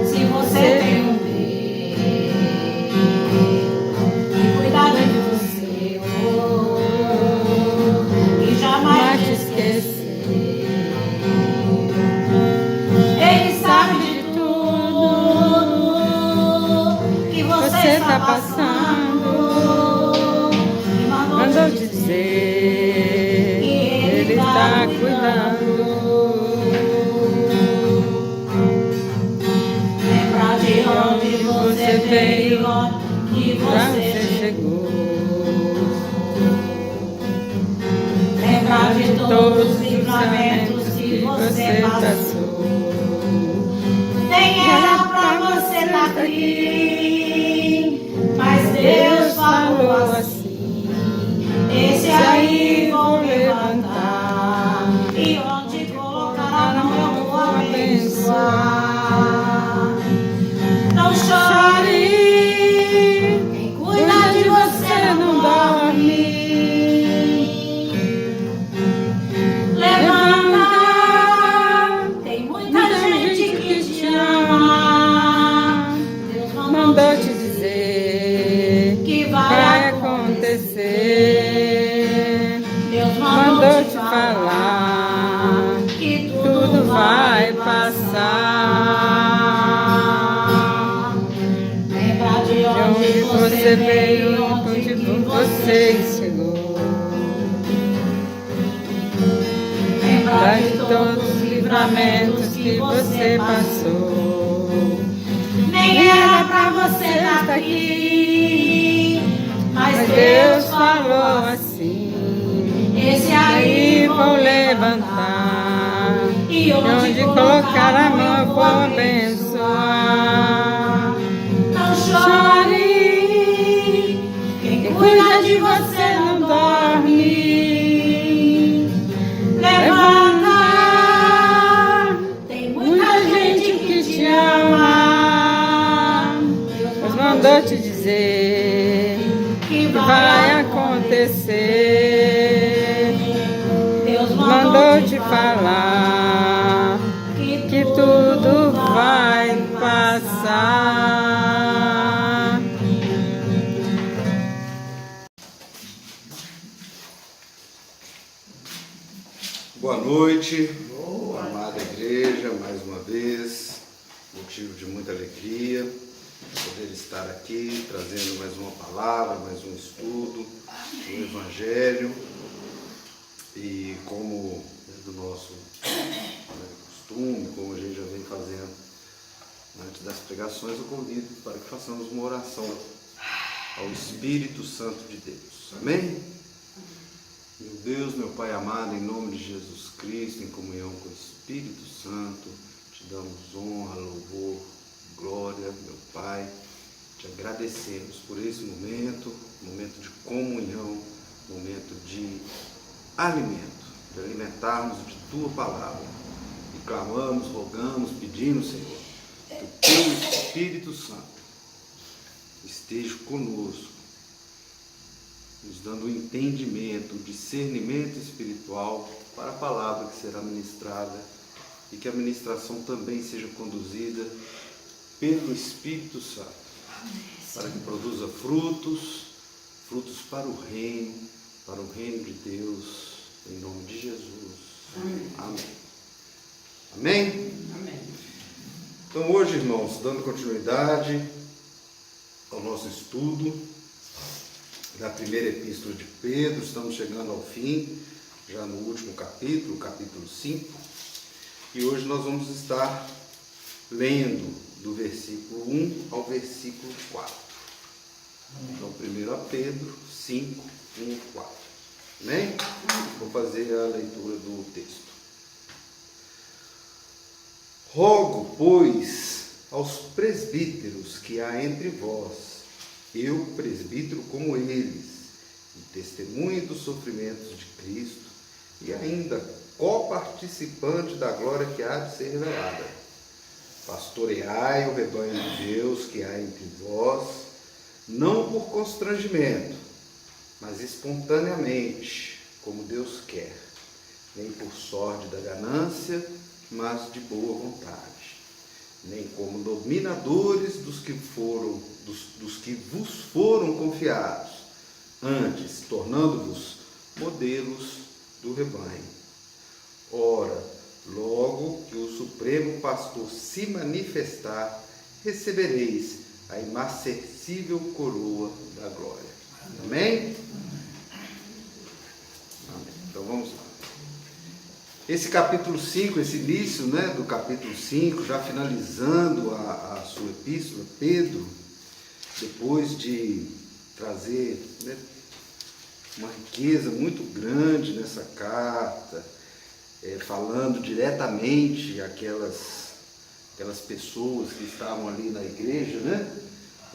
Se você tem um Deus que cuida de você, e jamais te esquecer, Ele sabe de tudo que você está passando, e mandou te dizer que Ele está cuidando. Onde você veio, que você chegou. Lembrar de todos os livramentos que você passou. Nem era pra você estar aqui, mas Deus falou assim: esse aí vou levantar, e onde colocar a mão eu vou abençoar. Não chore, quem cuida de você não dorme. Levanta, tem muita gente que te ama. Deus mandou te dizer que vai acontecer. Deus mandou te falar que tudo vai passar. Onde você veio, onde você chegou. Lembrar de todos os livramentos que você passou. Nem era pra você estar aqui, mas Deus falou assim: esse aí vou levantar, e onde colocar a mão eu vou abençoar. Não chore, quem cuida de você não dorme. Levanta, tem muita gente que te ama. Deus mandou te dizer que vai acontecer. Deus mandou te falar que tudo vai passar. Boa noite, amada igreja, mais uma vez, motivo de muita alegria poder estar aqui trazendo mais uma palavra, mais um estudo do Evangelho. E como é do nosso costume, como a gente já vem fazendo antes das pregações, eu convido para que façamos uma oração ao Espírito Santo de Deus. Amém? Meu Deus, meu Pai amado, em nome de Jesus Cristo, em comunhão com o Espírito Santo, te damos honra, louvor, glória, meu Pai. Te agradecemos por esse momento de comunhão, momento de alimento, de alimentarmos de Tua Palavra. E clamamos, rogamos, pedimos, Senhor, que o Teu Espírito Santo esteja conosco, nos dando o entendimento, o discernimento espiritual para a palavra que será ministrada, e que a ministração também seja conduzida pelo Espírito Santo, para que produza frutos para o reino de Deus, em nome de Jesus. Amém. Amém? Amém. Então hoje, irmãos, dando continuidade ao nosso estudo da primeira epístola de Pedro, estamos chegando ao fim, já no último capítulo, capítulo 5, e hoje nós vamos estar lendo do versículo 1 ao versículo 4. Então, 1 Pedro 5, 1 e 4. Amém? Vou fazer a leitura do texto. Rogo, pois, aos presbíteros que há entre vós, eu, presbítero como eles, e testemunho dos sofrimentos de Cristo, e ainda coparticipante da glória que há de ser revelada. Pastoreai o rebanho de Deus que há entre vós, não por constrangimento, mas espontaneamente, como Deus quer, nem por sorte da ganância, mas de boa vontade, nem como dominadores dos que vos foram confiados, antes tornando-vos modelos do rebanho. Ora, logo que o Supremo Pastor se manifestar, recebereis a imarcessível coroa da glória. Amém? Amém. Então vamos lá. Esse capítulo 5, esse início, do capítulo 5, já finalizando a sua epístola, Pedro, depois de trazer uma riqueza muito grande nessa carta, falando diretamente aquelas pessoas que estavam ali na igreja,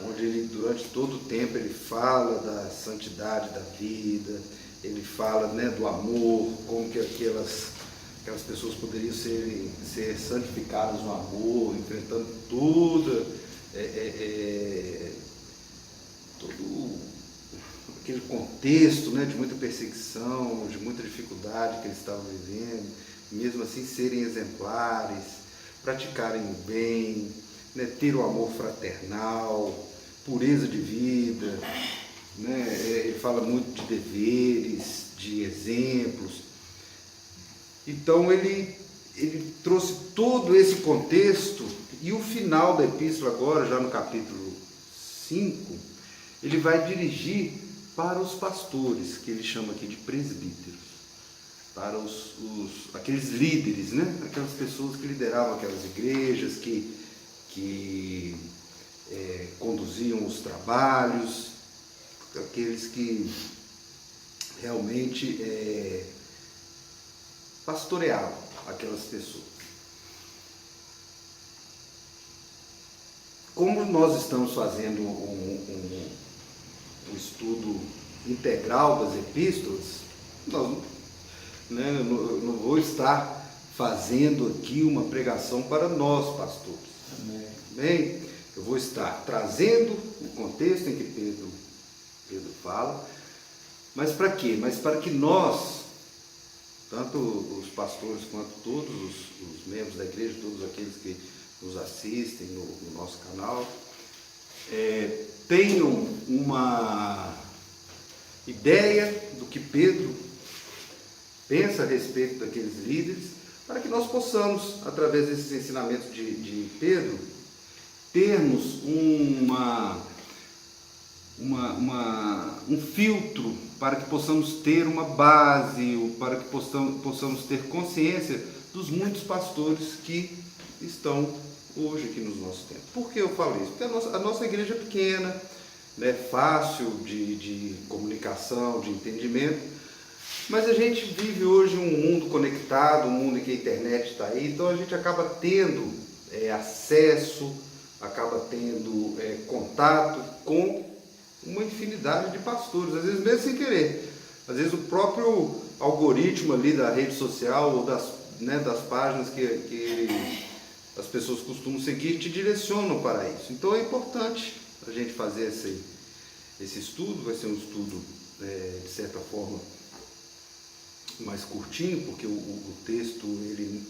onde ele, durante todo o tempo, ele fala da santidade da vida, ele fala do amor, como que aquelas pessoas poderiam ser santificadas no amor, enfrentando todo aquele contexto de muita perseguição, de muita dificuldade que eles estavam vivendo, mesmo assim serem exemplares, praticarem o bem, ter o amor fraternal, pureza de vida, ele fala muito de deveres, de exemplos. Então ele trouxe todo esse contexto, e o final da epístola agora, já no capítulo 5, ele vai dirigir para os pastores, que ele chama aqui de presbíteros, para aqueles líderes, aquelas pessoas que lideravam aquelas igrejas, que conduziam os trabalhos, aqueles que realmente pastoreavam aquelas pessoas. Como nós estamos fazendo um estudo integral das epístolas, eu não vou estar fazendo aqui uma pregação para nós, pastores. Amém? Eu vou estar trazendo o contexto em que Pedro fala, mas para quê? Mas para que nós, tanto os pastores quanto todos os membros da igreja, todos aqueles que nos assistem no nosso canal, tenham uma ideia do que Pedro pensa a respeito daqueles líderes, para que nós possamos, através desses ensinamentos de Pedro, termos um filtro para que possamos ter uma base, para que possamos ter consciência dos muitos pastores que estão hoje aqui nos nossos tempos. Por que eu falo isso? Porque a nossa igreja é pequena, fácil de comunicação, de entendimento, mas a gente vive hoje um mundo conectado, um mundo em que a internet está aí, então a gente acaba tendo acesso, acaba tendo contato com uma infinidade de pastores, às vezes mesmo sem querer. Às vezes o próprio algoritmo ali da rede social ou das páginas que as pessoas costumam seguir te direcionam para isso. Então é importante a gente fazer esse estudo. Vai ser um estudo, de certa forma, mais curtinho, porque o texto ele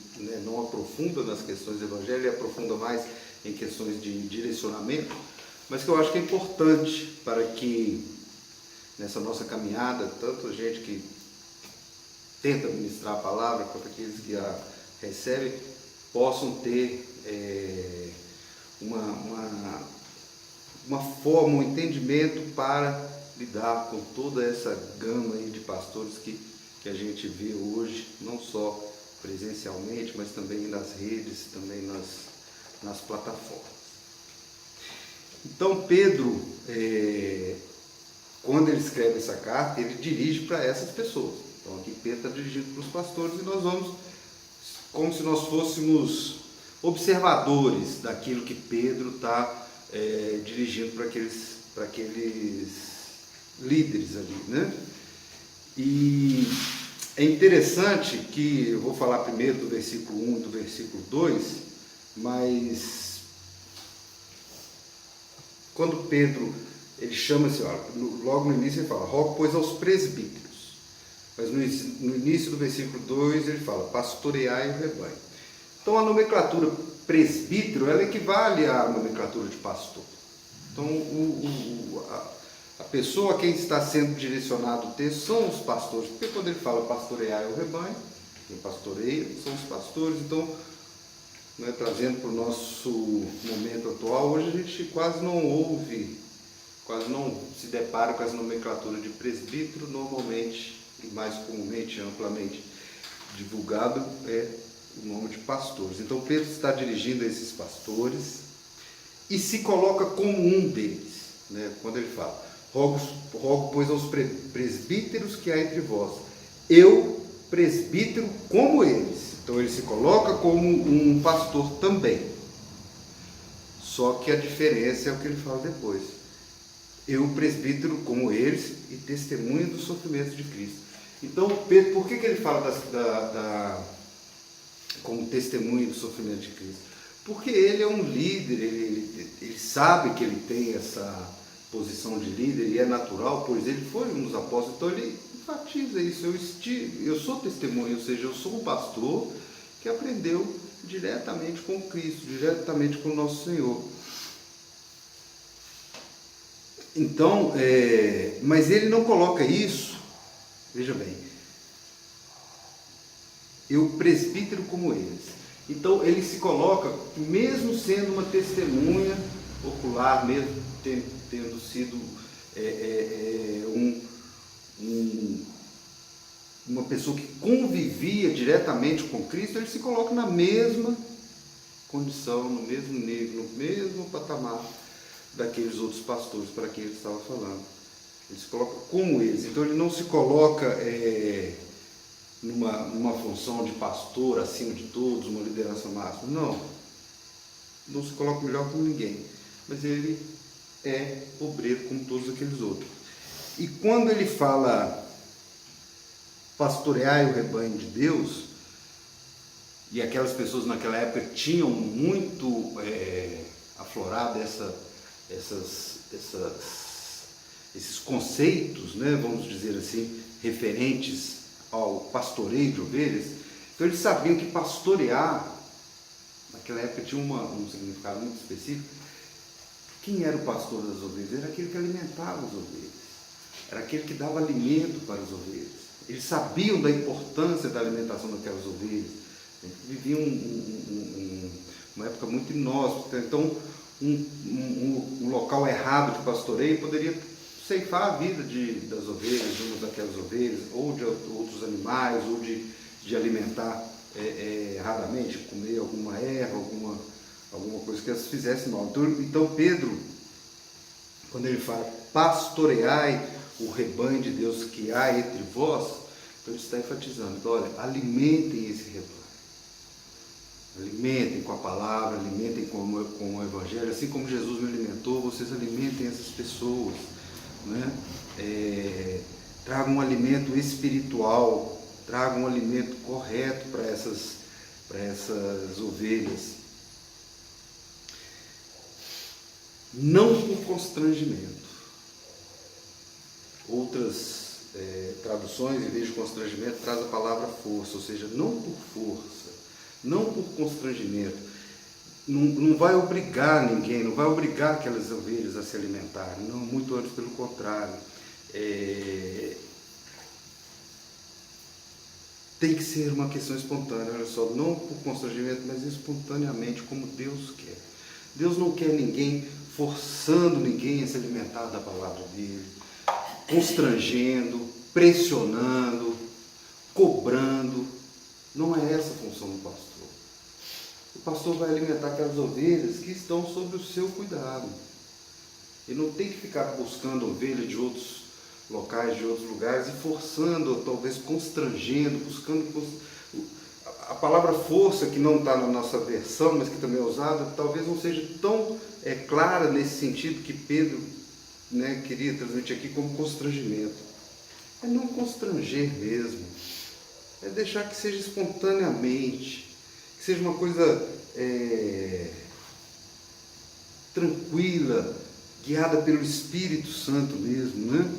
não aprofunda nas questões do Evangelho, ele aprofunda mais em questões de direcionamento, mas que eu acho que é importante para que nessa nossa caminhada, tanto a gente que tenta ministrar a palavra, quanto aqueles que a recebem, possam ter uma forma, um entendimento para lidar com toda essa gama aí de pastores que a gente vê hoje, não só presencialmente, mas também nas redes, também nas plataformas. Então Pedro, quando ele escreve essa carta, ele dirige para essas pessoas. Então aqui Pedro está dirigindo para os pastores, e nós vamos, como se nós fôssemos observadores daquilo que Pedro está dirigindo para aqueles líderes ali, E é interessante que, eu vou falar primeiro do versículo 1 e do versículo 2, mas quando Pedro, ele chama assim, logo no início ele fala, rogo pois aos presbíteros. Mas no início do versículo 2 ele fala, pastoreai o rebanho. Então a nomenclatura presbítero, ela equivale à nomenclatura de pastor. Então a pessoa a quem está sendo direcionado o texto são os pastores, porque quando ele fala pastoreai o rebanho, quem pastoreia são os pastores. Então, né, trazendo para o nosso momento atual, hoje a gente quase não se depara com essa nomenclatura de presbítero. Normalmente, e mais comumente, amplamente divulgado, é o nome de pastores. Então Pedro está dirigindo a esses pastores e se coloca como um deles, né? Quando ele fala, rogo pois aos presbíteros que há entre vós, eu presbítero como eles. Então ele se coloca como um pastor também, só que a diferença é o que ele fala depois, eu presbítero como eles e testemunha dos sofrimentos de Cristo. Então Pedro, por que ele fala como testemunha do sofrimento de Cristo? Porque ele é um líder, ele sabe que ele tem essa posição de líder e é natural, pois ele foi um dos apóstolos. Então ele enfatiza isso, eu sou testemunha, ou seja, eu sou um pastor que aprendeu diretamente com Cristo, diretamente com o nosso Senhor. Então, mas ele não coloca isso, veja bem, eu presbítero como eles. Então ele se coloca, mesmo sendo uma testemunha ocular, mesmo tendo sido uma pessoa que convivia diretamente com Cristo, ele se coloca na mesma condição, no mesmo nível, no mesmo patamar daqueles outros pastores para quem ele estava falando. Ele se coloca como eles. Então ele não se coloca numa função de pastor acima de todos, uma liderança máxima. Não se coloca melhor que ninguém, mas ele é obreiro como todos aqueles outros. E quando ele fala pastoreai o rebanho de Deus, e aquelas pessoas naquela época tinham muito aflorado esses conceitos, né, vamos dizer assim, referentes ao pastoreio de ovelhas. Então eles sabiam que pastorear naquela época tinha um significado muito específico. Quem era o pastor das ovelhas? Era aquele que alimentava as ovelhas, era aquele que dava alimento para as ovelhas. Eles sabiam da importância da alimentação daquelas ovelhas. Viviam uma época muito inóspita. Então um local errado de pastoreio poderia ceifar a vida das ovelhas, de uma daquelas ovelhas, ou de outros animais, ou de alimentar erradamente, comer alguma erva, alguma coisa que as fizesse mal. Então Pedro, quando ele fala pastoreai o rebanho de Deus que há entre vós, então ele está enfatizando, então, olha, alimentem esse rebanho. Alimentem com a palavra, alimentem com o Evangelho, assim como Jesus me alimentou, vocês alimentem essas pessoas, né? Tragam um alimento espiritual, tragam um alimento correto para essas ovelhas. Não por constrangimento. Outras traduções, em vez de constrangimento, traz a palavra força, ou seja, não por força, não por constrangimento. Não vai obrigar ninguém, não vai obrigar aquelas ovelhas a se alimentarem, não, muito antes pelo contrário. Tem que ser uma questão espontânea, olha só, não por constrangimento, mas espontaneamente, como Deus quer. Deus não quer ninguém forçando ninguém a se alimentar da palavra dele, constrangendo, pressionando, cobrando. Não é essa a função do pastor. O pastor vai alimentar aquelas ovelhas que estão sob o seu cuidado. Ele não tem que ficar buscando ovelhas de outros locais, de outros lugares, e forçando, ou talvez constrangendo, buscando. A palavra força, que não está na nossa versão, mas que também é usada, talvez não seja tão clara nesse sentido que Pedro, né, queria transmitir aqui como constrangimento. É não constranger mesmo, é deixar que seja espontaneamente, que seja uma coisa tranquila, guiada pelo Espírito Santo mesmo, né?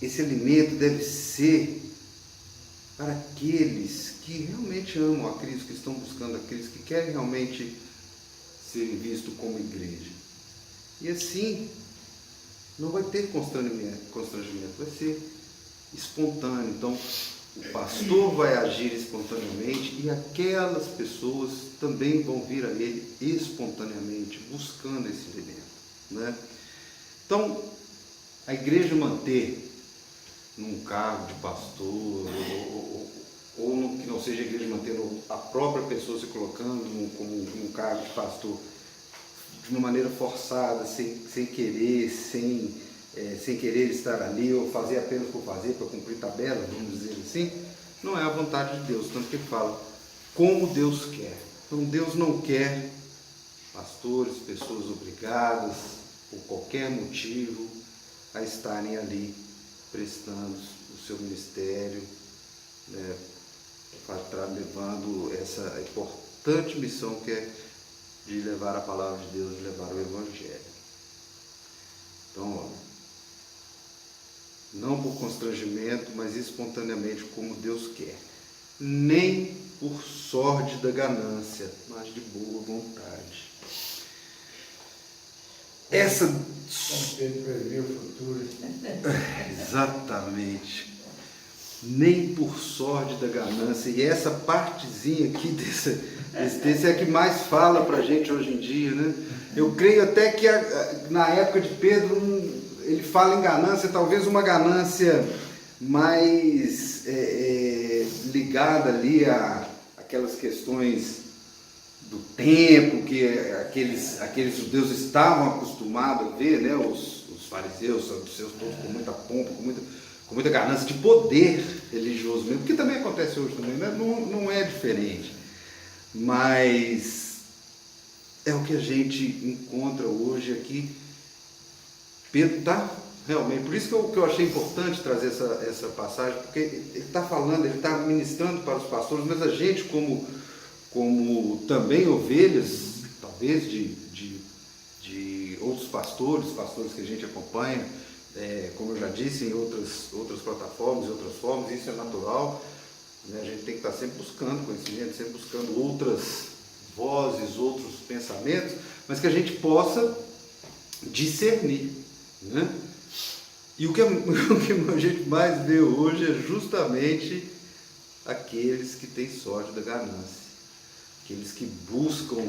esse alimento deve ser para aqueles que realmente amam a Cristo, que estão buscando a Cristo, que querem realmente serem vistos como igreja. E assim, não vai ter constrangimento, vai ser espontâneo. Então, o pastor vai agir espontaneamente e aquelas pessoas também vão vir a ele espontaneamente, buscando esse alimento, né? Então, a igreja manter num cargo de pastor, ou que não seja a igreja mantendo a própria pessoa se colocando como um cargo de pastor de uma maneira forçada, sem querer, sem querer estar ali, ou fazer apenas por fazer, para cumprir tabela, vamos dizer assim, não é a vontade de Deus, tanto que ele fala como Deus quer. Então Deus não quer pastores, pessoas obrigadas, por qualquer motivo, a estarem ali prestando o seu ministério, né, levando essa importante missão que é de levar a palavra de Deus, de levar o Evangelho. Então, não por constrangimento, mas espontaneamente, como Deus quer. Nem por sórdida ganância, mas de boa vontade. Essa... prever o futuro. Exatamente. Nem por sórdida ganância. E essa partezinha aqui desse texto é a que mais fala para a gente hoje em dia, né? Eu creio até que na época de Pedro, ele fala em ganância, talvez uma ganância mais ligada ali a aquelas questões do tempo que aqueles judeus estavam acostumados a ver, né? Os fariseus, os saduceus, todos com muita pompa, com muita ganância de poder religioso mesmo, que também acontece hoje também, né? Não é diferente, mas é o que a gente encontra hoje aqui. Pedro está realmente, por isso que eu achei importante trazer essa passagem, porque ele está falando, ele está ministrando para os pastores, mas a gente como também ovelhas, talvez de outros pastores que a gente acompanha, como eu já disse, em outras plataformas, em outras formas, isso é natural, né? A gente tem que estar sempre buscando conhecimento, sempre buscando outras vozes, outros pensamentos, mas que a gente possa discernir, né? E o que a gente mais vê hoje é justamente aqueles que têm sorte da ganância, aqueles que buscam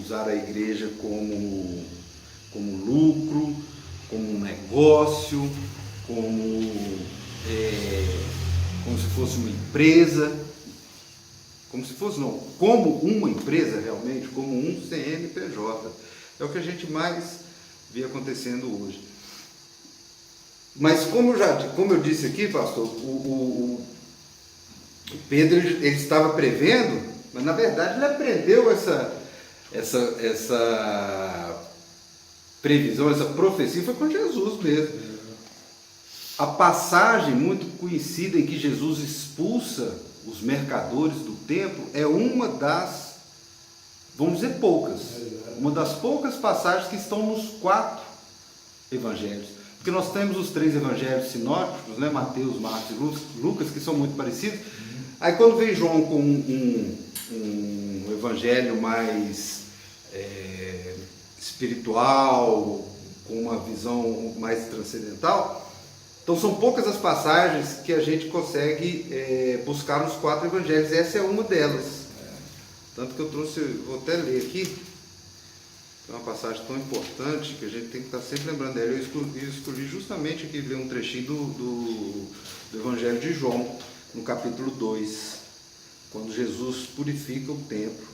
usar a igreja como lucro, como um negócio, como se fosse uma empresa, como uma empresa realmente, como um CNPJ. É o que a gente mais vê acontecendo hoje. Mas como eu disse aqui, pastor, o Pedro ele estava prevendo, mas na verdade ele aprendeu essa previsão, essa profecia foi com Jesus mesmo. A passagem muito conhecida em que Jesus expulsa os mercadores do templo é uma das, vamos dizer, uma das poucas passagens que estão nos 4 evangelhos. Porque nós temos os 3 evangelhos sinóticos, né? Mateus, Marcos e Lucas, que são muito parecidos. Aí quando vem João com um evangelho mais espiritual, com uma visão mais transcendental, então são poucas as passagens que a gente consegue buscar nos 4 evangelhos. Essa é uma delas. Tanto que eu trouxe, vou até ler aqui, é uma passagem tão importante que a gente tem que estar sempre lembrando dela. Eu escolhi justamente aqui ler um trechinho do evangelho de João, no capítulo 2, quando Jesus purifica o templo.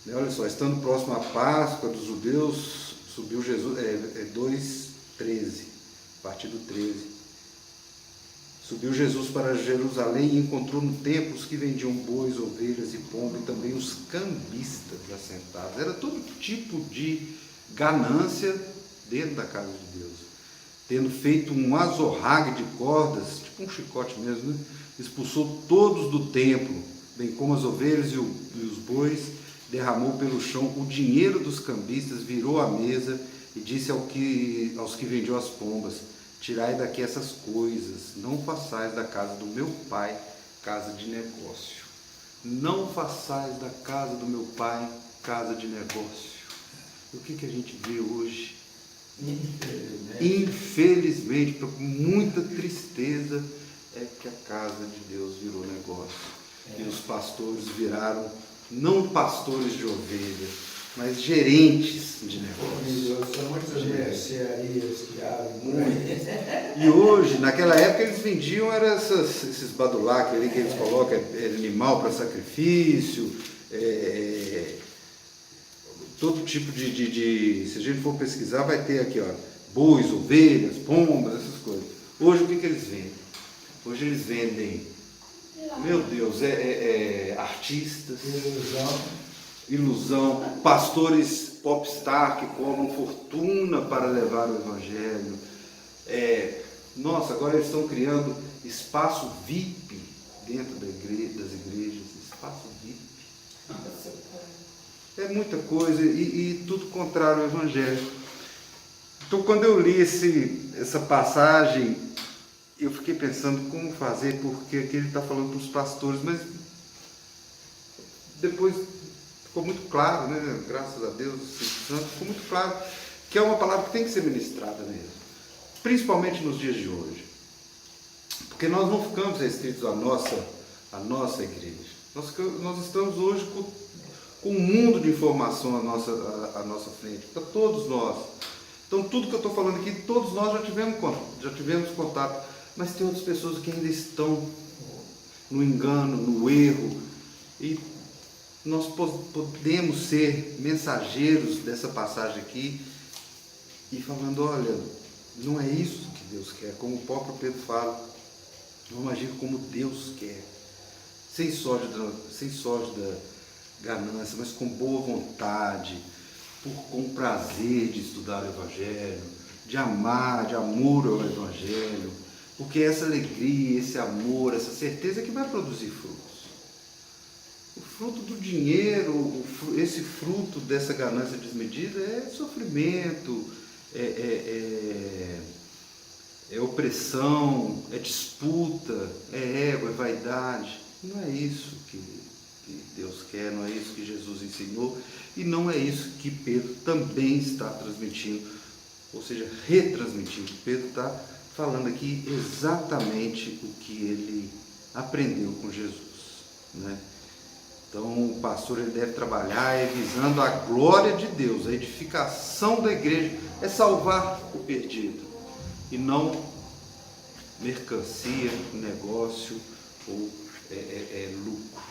Olha só, estando próximo à Páscoa dos judeus, subiu Jesus, 2:13, a partir do 13. Subiu Jesus para Jerusalém e encontrou no templo os que vendiam bois, ovelhas e pombo, e também os cambistas assentados. Era todo tipo de ganância dentro da casa de Deus. Tendo feito um azorrague de cordas, tipo um chicote mesmo, né? Expulsou todos do templo, bem como as ovelhas e os bois, derramou pelo chão o dinheiro dos cambistas, virou a mesa E disse aos que vendiam as pombas: tirai daqui essas coisas, não façais da casa do meu pai casa de negócio. Não façais da casa do meu pai casa de negócio. E o que a gente vê hoje? Infelizmente, com muita tristeza, é que a casa de Deus virou negócio. E os pastores viraram, não pastores de ovelha, mas gerentes de negócio. São muitas mercearias que abrem muito. E hoje, naquela época, eles vendiam esses badulaques ali que eles colocam, animal para sacrifício, todo tipo de... Se a gente for pesquisar, vai ter aqui, ó, bois, ovelhas, pombas, essas coisas. Hoje, o que eles vendem? Hoje eles vendem, meu Deus, artistas, ilusão, pastores popstar que cobram fortuna para levar o evangelho. Nossa, agora eles estão criando espaço VIP dentro das igrejas, espaço VIP. É muita coisa e tudo contrário ao evangelho. Então, quando eu li essa passagem, eu fiquei pensando como fazer, porque aqui ele está falando para os pastores, mas depois ficou muito claro, né? Graças a Deus, ficou muito claro que é uma palavra que tem que ser ministrada mesmo, principalmente nos dias de hoje, porque nós não ficamos restritos à nossa igreja, nós estamos hoje com um mundo de informação à nossa frente, para todos nós. Então, tudo que eu estou falando aqui, todos nós já tivemos contato, mas tem outras pessoas que ainda estão no engano, no erro, e nós podemos ser mensageiros dessa passagem aqui e falando: olha, não é isso que Deus quer, como o próprio Pedro fala, vamos agir como Deus quer, sem sórdida ganância, mas com boa vontade, com prazer de estudar o Evangelho, de amor ao Evangelho, porque essa alegria, esse amor, essa certeza é que vai produzir frutos. O fruto do dinheiro, esse fruto dessa ganância desmedida é sofrimento, é opressão, é disputa, é ego, é vaidade. Não é isso que Deus quer, não é isso que Jesus ensinou, e não é isso que Pedro também está transmitindo, ou seja, retransmitindo. Pedro está falando aqui exatamente o que ele aprendeu com Jesus, né? Então, o pastor ele deve trabalhar visando a glória de Deus, a edificação da igreja, é salvar o perdido, e não mercancia, negócio ou lucro.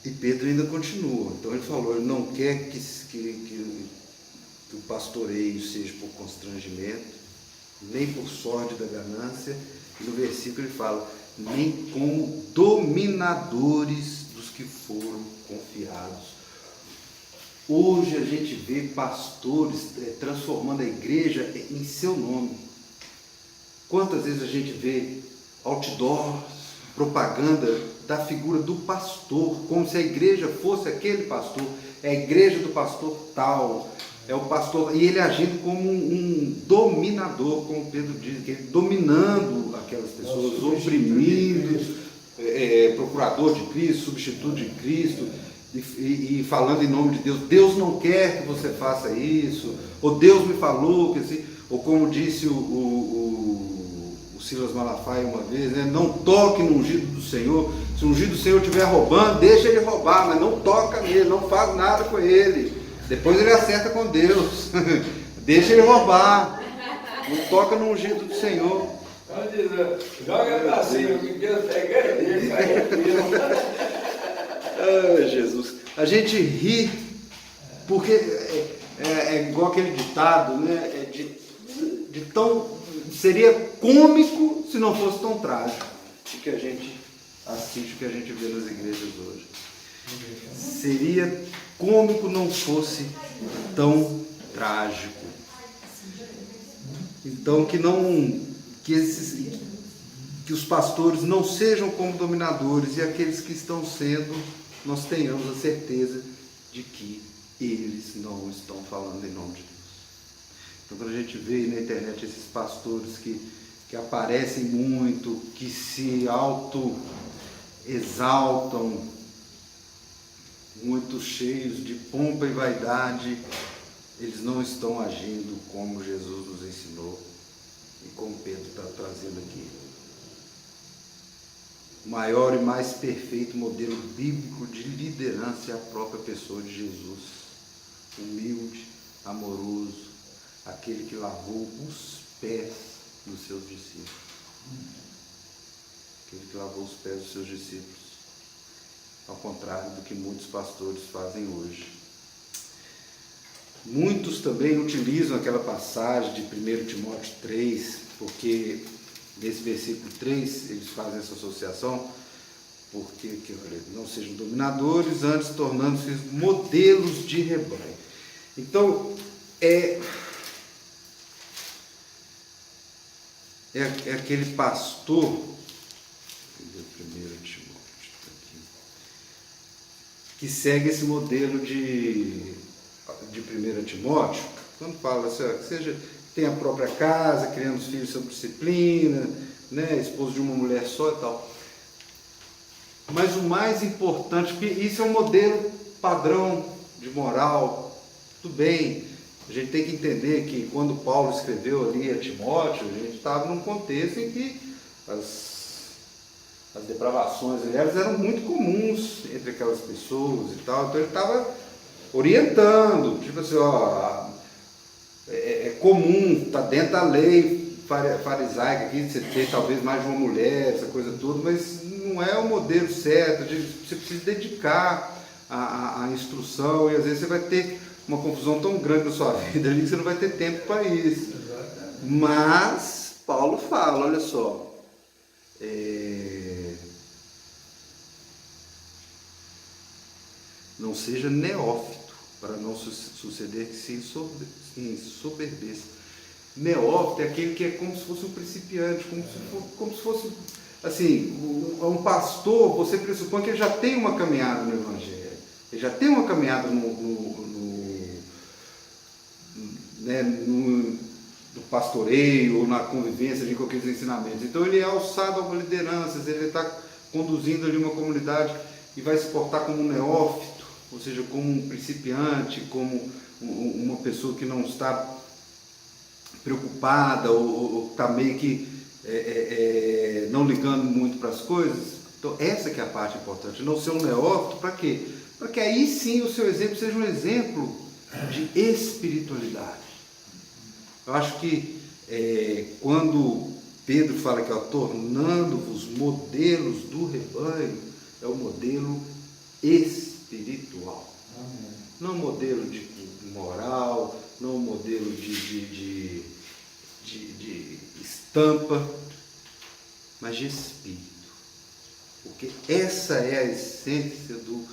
E Pedro ainda continua. Então ele falou, ele não quer que o pastoreio seja por constrangimento, nem por sórdida ganância. E no versículo ele fala, nem como dominadores dos que foram confiados. Hoje a gente vê pastores transformando a igreja em seu nome. Quantas vezes a gente vê outdoors, propaganda da figura do pastor, como se a igreja fosse aquele pastor, é a igreja do pastor tal, é o pastor, e ele agindo como um dominador, como Pedro diz, que ele dominando aquelas pessoas, oprimindo, procurador de Cristo, substituto de Cristo, e falando em nome de Deus. Deus não quer que você faça isso, ou Deus me falou que assim, ou como disse o Silas Malafaia uma vez, né? Não toque no ungido do Senhor. Se o ungido do Senhor estiver roubando, deixa ele roubar, mas não toca nele, não faz nada com ele. Depois ele acerta com Deus. Deixa ele roubar. Não toca no ungido do Senhor. Joga pra cima, que Deus pega ele, Ah, Jesus. A gente ri porque é igual aquele ditado, né? Seria cômico se não fosse tão trágico o que a gente assiste, o que a gente vê nas igrejas hoje. Seria cômico não fosse tão trágico. Então que os pastores não sejam como dominadores, e aqueles que estão sendo, nós tenhamos a certeza de que eles não estão falando em nome de Deus. Então, quando a gente vê na internet esses pastores que aparecem muito, que se auto-exaltam, muito cheios de pompa e vaidade, eles não estão agindo como Jesus nos ensinou e como Pedro está trazendo aqui. O maior e mais perfeito modelo bíblico de liderança é a própria pessoa de Jesus. Humilde, amoroso, aquele que lavou os pés dos seus discípulos. Aquele que lavou os pés dos seus discípulos. Ao contrário do que muitos pastores fazem hoje. Muitos também utilizam aquela passagem de 1 Timóteo 3, porque nesse versículo 3 eles fazem essa associação, porque não sejam dominadores, antes tornando-se modelos de rebanho. Então, é aquele pastor, 1 Timóteo, que segue esse modelo de 1 Timóteo, quando fala assim, seja, tem a própria casa, criando os filhos sob disciplina, né, esposo de uma mulher só e tal. Mas o mais importante, porque isso é um modelo padrão de moral, tudo bem, a gente tem que entender que quando Paulo escreveu ali a Timóteo, a gente estava num contexto em que as depravações elas eram muito comuns entre aquelas pessoas e tal, então ele estava orientando, tipo assim, ó, é comum, está dentro da lei farisaica aqui, você ter talvez mais de uma mulher, essa coisa toda, mas não é o modelo certo, você precisa dedicar a instrução, e às vezes você vai ter uma confusão tão grande na sua vida ali que você não vai ter tempo para isso. Mas Paulo fala, olha só, não seja neófito, para não suceder que se ensoberbeça. Neófito é aquele que é como se fosse um principiante, como se fosse, assim, um pastor, você pressupõe que ele já tem uma caminhada no Evangelho, ele já tem uma caminhada no pastoreio ou na convivência ali com aqueles ensinamentos. Então ele é alçado a uma liderança, ele está conduzindo ali uma comunidade e vai se portar como um neófito, ou seja, como um principiante, como uma pessoa que não está preocupada ou está meio que não ligando muito para as coisas. Então essa que é a parte importante, não ser um neófito, para quê? Para que aí sim o seu exemplo seja um exemplo de espiritualidade. Eu acho que quando Pedro fala que tornando-vos modelos do rebanho, é o modelo espiritual. Amém. Não modelo de moral, não modelo de estampa, mas de espírito. Porque essa é a essência do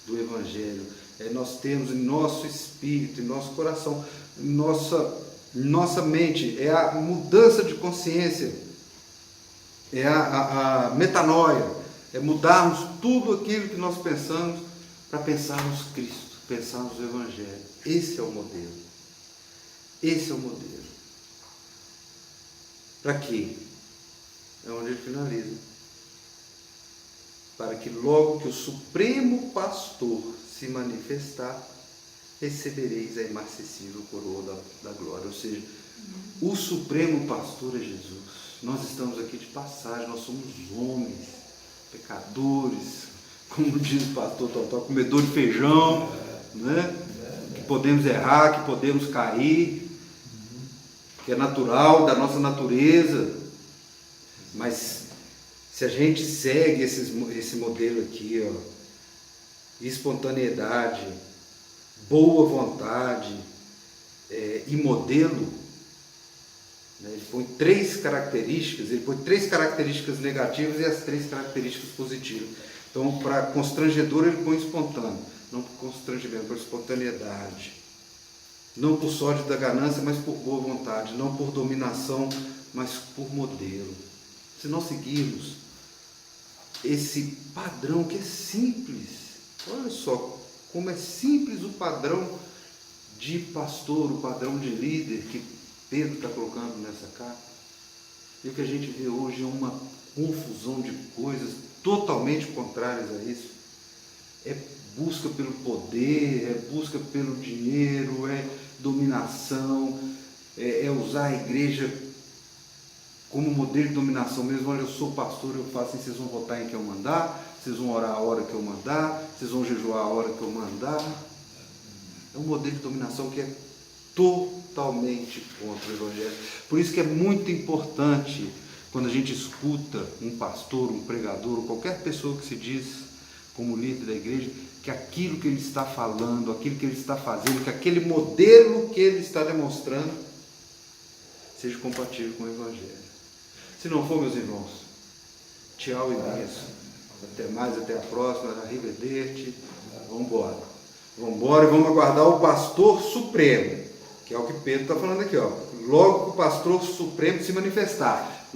Evangelho. Nós temos em nosso espírito, em nosso coração, nossa mente, é a mudança de consciência, é a metanoia, é mudarmos tudo aquilo que nós pensamos para pensarmos Cristo, pensarmos o Evangelho. Esse é o modelo. Esse é o modelo. Para quê? É onde ele finaliza. Para que logo que o Supremo Pastor se manifestar, recebereis a imarcessível coroa da glória. Ou seja, o Supremo Pastor é Jesus. Nós estamos aqui de passagem, nós somos homens, pecadores, como diz o pastor Totó, comedor de feijão, né? Que podemos errar, que podemos cair, que é natural da nossa natureza, mas se a gente segue esse modelo aqui, ó, espontaneidade, boa vontade e modelo, né? Ele põe três características negativas e as 3 características positivas. Então, para constrangedor ele põe espontâneo, não por constrangimento, por espontaneidade, não por sorte da ganância, mas por boa vontade, não por dominação, mas por modelo. Se nós seguirmos esse padrão que é simples, olha só como é simples o padrão de pastor, o padrão de líder que Pedro está colocando nessa carta. E o que a gente vê hoje é uma confusão de coisas totalmente contrárias a isso. É busca pelo poder, é busca pelo dinheiro, é dominação, é usar a igreja como modelo de dominação mesmo. Olha, eu sou pastor, eu faço assim, vocês vão votar em quem eu mandar, vocês vão orar a hora que eu mandar, vocês vão jejuar a hora que eu mandar. É um modelo de dominação que é totalmente contra o Evangelho. Por isso que é muito importante, quando a gente escuta um pastor, um pregador, ou qualquer pessoa que se diz como líder da igreja, que aquilo que ele está falando, aquilo que ele está fazendo, que aquele modelo que ele está demonstrando, seja compatível com o Evangelho. Se não for, meus irmãos, tchau e benção. Até mais, até a próxima, arrivederci, vamos embora. Vamos embora e vamos aguardar o pastor supremo, que é o que Pedro está falando aqui, ó. Logo que o pastor supremo se manifestar,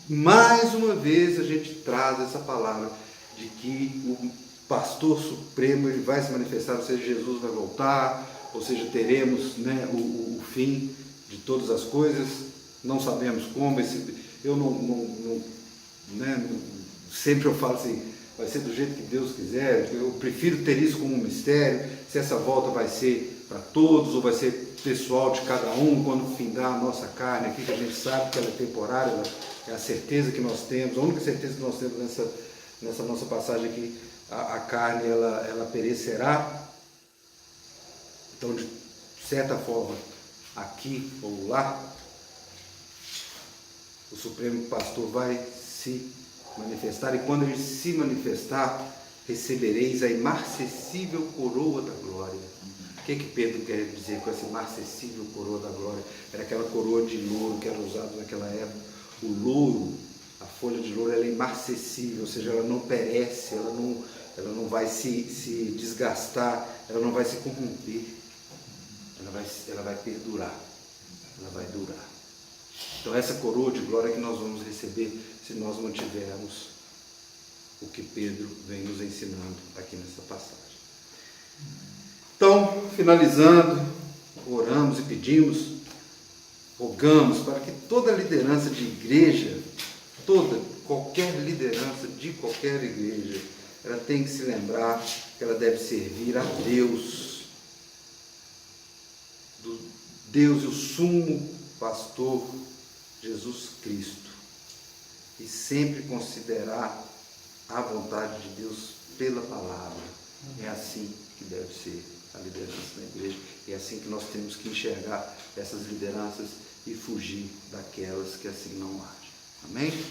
mais uma vez a gente traz essa palavra de que o pastor supremo ele vai se manifestar, ou seja, Jesus vai voltar, ou seja, teremos, né, o fim de todas as coisas. Não sabemos como, sempre eu falo assim, vai ser do jeito que Deus quiser. Eu prefiro ter isso como um mistério, se essa volta vai ser para todos ou vai ser pessoal de cada um, quando findar a nossa carne aqui, que a gente sabe que ela é temporária, é a certeza que nós temos, a única certeza que nós temos nessa nossa passagem aqui, a carne ela perecerá. Então, de certa forma, aqui ou lá, o Supremo Pastor vai se manifestar, e quando ele se manifestar, recebereis a imarcessível coroa da glória. O que Pedro quer dizer com essa imarcessível coroa da glória? Era aquela coroa de louro que era usada naquela época. O louro, a folha de louro, ela é imarcessível, ou seja, ela não perece, ela não vai se desgastar, ela não vai se corromper, ela vai perdurar, ela vai durar. Então essa coroa de glória que nós vamos receber se nós mantivermos o que Pedro vem nos ensinando aqui nessa passagem. Então, finalizando, oramos e pedimos, rogamos para que toda liderança de igreja, qualquer liderança de qualquer igreja, ela tem que se lembrar que ela deve servir a Deus, Deus e o sumo pastor Jesus Cristo, e sempre considerar a vontade de Deus pela palavra. É assim que deve ser a liderança da igreja, é assim que nós temos que enxergar essas lideranças e fugir daquelas que assim não agem. Amém?